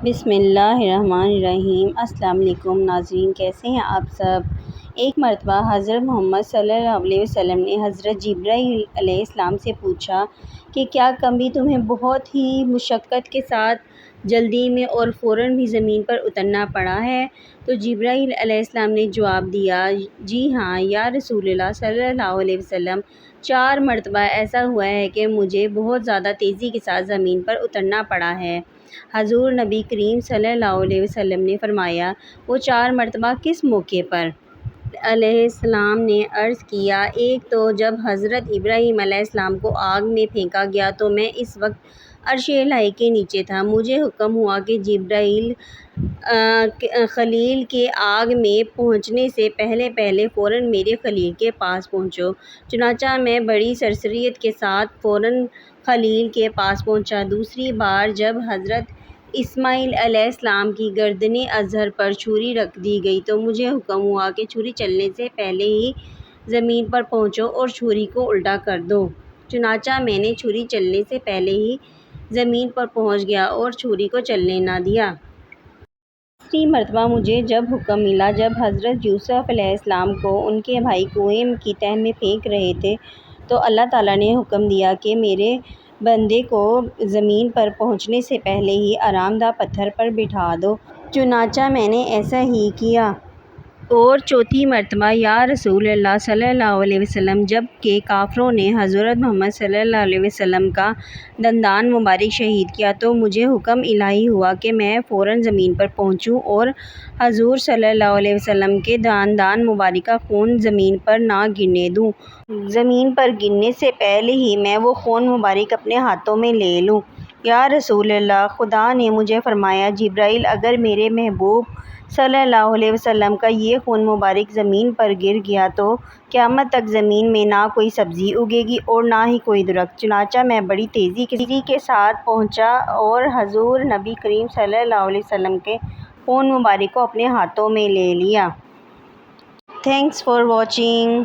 بسم اللہ الرحمن الرحیم۔ السلام علیکم ناظرین، کیسے ہیں آپ سب؟ ایک مرتبہ حضرت محمد صلی اللہ علیہ وسلم نے حضرت جبرائیل علیہ السلام سے پوچھا کہ کیا کبھی تمہیں بہت ہی مشقت کے ساتھ جلدی میں اور فوراً بھی زمین پر اترنا پڑا ہے؟ تو جبرائیل علیہ السلام نے جواب دیا، جی ہاں یا رسول اللہ صلی اللہ علیہ وسلم، 4 مرتبہ ایسا ہوا ہے کہ مجھے بہت زیادہ تیزی کے ساتھ زمین پر اترنا پڑا ہے۔ حضور نبی کریم صلی اللہ علیہ وسلم نے فرمایا، وہ 4 مرتبہ کس موقع پر؟ علیہ السلام نے عرض کیا، ایک تو جب حضرت ابراہیم علیہ السلام کو آگ میں پھینکا گیا تو میں اس وقت عرش الہی کے نیچے تھا۔ مجھے حکم ہوا کہ جبرائیل خلیل کے آگ میں پہنچنے سے پہلے فوراً میرے خلیل کے پاس پہنچو۔ چنانچہ میں بڑی سرسریت کے ساتھ فوراً خلیل کے پاس پہنچا۔ دوسری بار جب حضرت اسماعیل علیہ السلام کی گردن اظہر پر چھری رکھ دی گئی تو مجھے حکم ہوا کہ چھری چلنے سے پہلے ہی زمین پر پہنچو اور چھری کو الٹا کر دو۔ چنانچہ میں نے چھری چلنے سے پہلے ہی زمین پر پہنچ گیا اور چھری کو چلنے نہ دیا۔ تیسری مرتبہ مجھے جب حکم ملا، جب حضرت یوسف علیہ السلام کو ان کے بھائی کنویں کی تہہ میں پھینک رہے تھے تو اللہ تعالیٰ نے حکم دیا کہ میرے بندے کو زمین پر پہنچنے سے پہلے ہی آرام دہ پتھر پر بٹھا دو۔ چنانچہ میں نے ایسا ہی کیا۔ اور چوتھی مرتبہ یا رسول اللہ صلی اللہ علیہ وسلم، جب کہ کافروں نے حضرت محمد صلی اللہ علیہ وسلم کا دندان مبارک شہید کیا تو مجھے حکم الہی ہوا کہ میں فوراً زمین پر پہنچوں اور حضور صلی اللہ علیہ وسلم کے دندان مبارک کا خون زمین پر نہ گرنے دوں۔ زمین پر گرنے سے پہلے ہی میں وہ خون مبارک اپنے ہاتھوں میں لے لوں۔ یا رسول اللہ، خدا نے مجھے فرمایا، جبرائیل، اگر میرے محبوب صلی اللہ علیہ وسلم کا یہ خون مبارک زمین پر گر گیا تو قیامت تک زمین میں نہ کوئی سبزی اگے گی اور نہ ہی کوئی درخت۔ چنانچہ میں بڑی تیزی کے ساتھ پہنچا اور حضور نبی کریم صلی اللہ علیہ وسلم کے خون مبارک کو اپنے ہاتھوں میں لے لیا۔ Thanks for watching.